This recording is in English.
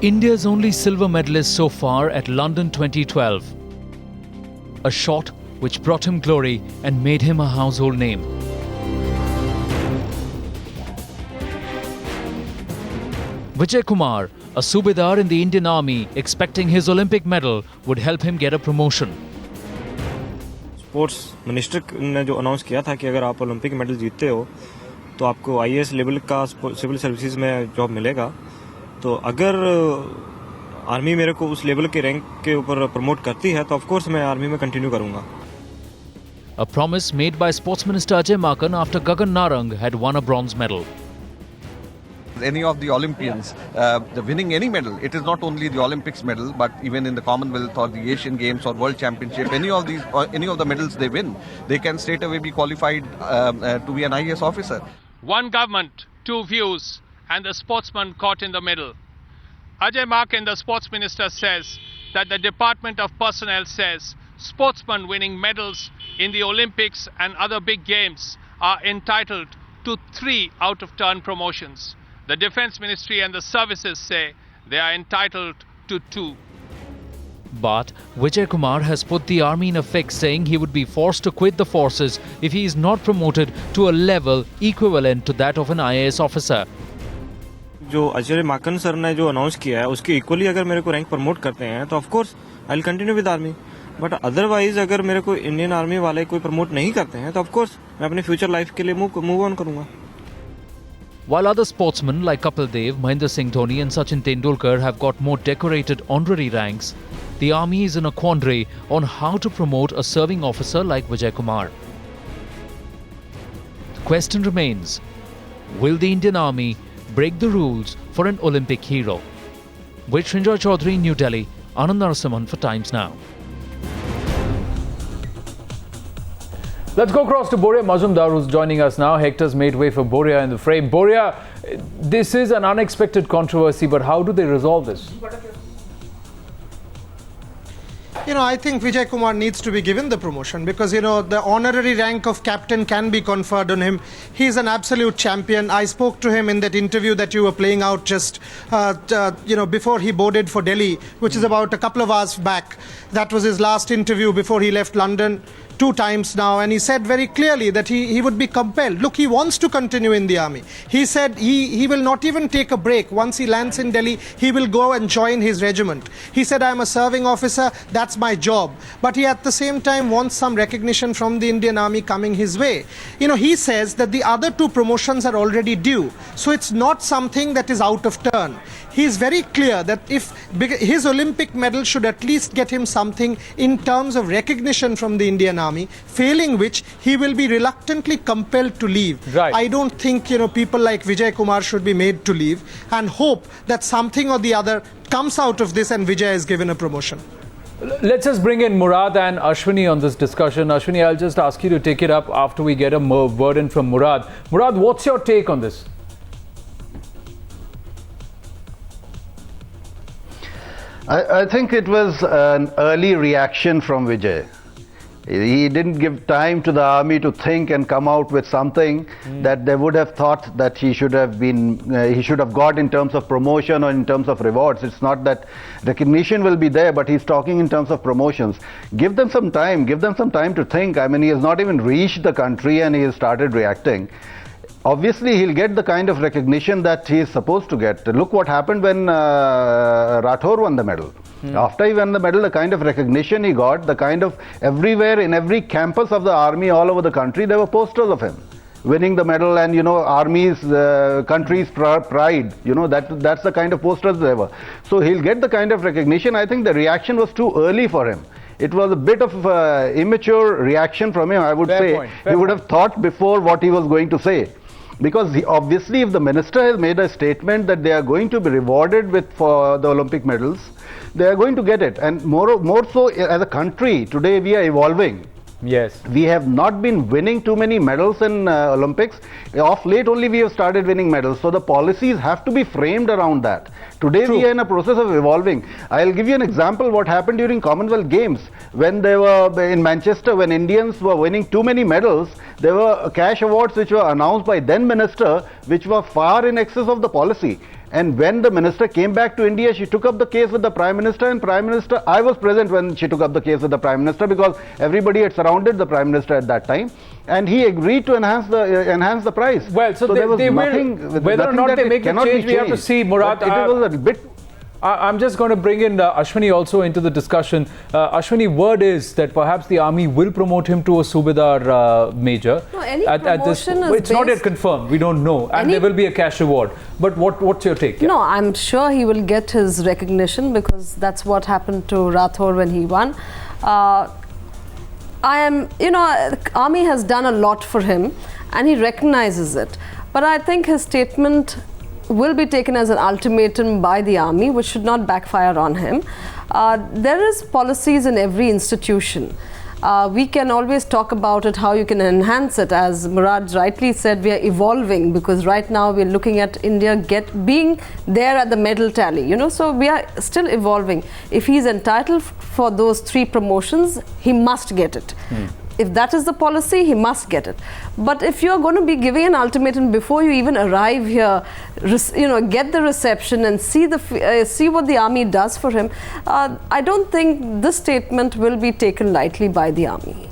India's only silver medalist so far at London 2012. A shot which brought him glory and made him a household name. Vijay Kumar, a Subedar in the Indian Army, expecting his Olympic medal would help him get a promotion. Sports minister ने जो announce किया था कि अगर आप Olympic medal जीतते हो तो आपको आईएएस लेवल का सिविल सर्विसेज में जॉब मिलेगा। तो अगर आर्मी मेरे को उस लेवल के रैंक के ऊपर प्रमोट करती है तो ऑफ कोर्स मैं आर्मी में कंटिन्यू करूंगा। A promise made by Sports Minister Ajay Maken after Gagan Narang had won a bronze medal. Any of the Olympians, winning any medal, it is not only the Olympics medal, but even in the Commonwealth or the Asian Games or World Championship, any of the medals they win, they can straight away be qualified to be an IAS officer. One government, two views, and the sportsman caught in the middle. Ajay Maken, the sports minister, says that the Department of Personnel says sportsmen winning medals in the Olympics and other big games are entitled to 3 out-of-turn promotions. The Defence Ministry and the services say they are entitled to 2. But Vijay Kumar has put the army in a fix, saying he would be forced to quit the forces if he is not promoted to a level equivalent to that of an IAS officer. जो Ajay Maken sir ने जो announce किया है उसके equally अगर मेरे को rank promote करते हैं तो of course I will continue with army. But otherwise अगर मेरे को इंडियन आर्मी वाले कोई प्रमोट नहीं करते हैं तो ऑफ कोर्स मैं अपने फ्यूचर लाइफ के लिए मूव ऑन करूंगा। While other sportsmen like Kapil Dev, Mahendra Singh Dhoni and Sachin Tendulkar have got more decorated honorary ranks, the army is in a quandary on how to promote a serving officer like Vijay Kumar. The question remains, will the Indian Army break the rules for an Olympic hero? With Srinjoy Chaudhary, New Delhi, Anand Narasimhan for Times Now. Let's go across to Boria Mazumdar, who's joining us now. Hector's made way for Boria in the frame. Boria, this is an unexpected controversy, but how do they resolve this? I think Vijay Kumar needs to be given the promotion because, the honorary rank of captain can be conferred on him. He's an absolute champion. I spoke to him in that interview that you were playing out just, before he boarded for Delhi, which is about a couple of hours back. That was his last interview before he left London. 2 times now, and he said very clearly that he would be compelled. Look, he wants to continue in the army. He said he will not even take a break. Once he lands in Delhi, he will go and join his regiment. He said, I am a serving officer, that's my job. But he at the same time wants some recognition from the Indian army coming his way. He says that the other 2 promotions are already due. So it's not something that is out of turn. He is very clear that if his Olympic medal should at least get him something in terms of recognition from the Indian army, failing which he will be reluctantly compelled to leave. Right. I don't think people like Vijay Kumar should be made to leave, and hope that something or the other comes out of this and Vijay is given a promotion. Let's just bring in Murad and Ashwini on this discussion. Ashwini, I'll just ask you to take it up after we get a word in from Murad. Murad, what's your take on this? I think it was an early reaction from Vijay. He didn't give time to the army to think and come out with something that they would have thought that he should have got in terms of promotion or in terms of rewards. It's not that recognition will be there, but he's talking in terms of promotions. Give them some time to think. I mean, he has not even reached the country and he has started reacting. Obviously, he'll get the kind of recognition that he is supposed to get. Look what happened when Rathore won the medal. After he won the medal, the kind of recognition he got, the kind of everywhere, in every campus of the army all over the country, there were posters of him winning the medal and, army's, country's pride. That's the kind of posters there were. So he'll get the kind of recognition. I think the reaction was too early for him. It was a bit of immature reaction from him, I would say. He would have thought before what he was going to say. Because obviously, if the minister has made a statement that they are going to be rewarded for the Olympic medals, they are going to get it. And more so, as a country, today we are evolving. Yes. We have not been winning too many medals in Olympics. Of late only we have started winning medals. So the policies have to be framed around that. Today we are in a process of evolving. I'll give you an example what happened during Commonwealth Games. When they were in Manchester, when Indians were winning too many medals, there were cash awards which were announced by then Minister, which were far in excess of the policy. And when the minister came back to India, she took up the case with the Prime Minister, and Prime Minister, I was present when she took up the case with the Prime Minister, because everybody had surrounded the Prime Minister at that time, and he agreed to enhance the price. Well, so there was they nothing, will, whether or not they make a change, we have to see, Murad. It was a bit. I'm just going to bring in Ashwini also into the discussion. Ashwini, word is that perhaps the army will promote him to a Subedar Major. No, any promotion is it's not yet confirmed. We don't know. And there will be a cash reward. But what's your take? Yeah? No, I'm sure he will get his recognition, because that's what happened to Rathore when he won. Army has done a lot for him and he recognizes it. But I think his statement will be taken as an ultimatum by the army, which should not backfire on him. There is policies in every institution. We can always talk about it, how you can enhance it. As Murad rightly said, we are evolving, because right now we are looking at India being there at the medal tally, so we are still evolving. If he is entitled for those 3 promotions, he must get it. If that is the policy, he must get it. But if you are going to be giving an ultimatum before you even arrive here, get the reception and see what the army does for him, I don't think this statement will be taken lightly by the army.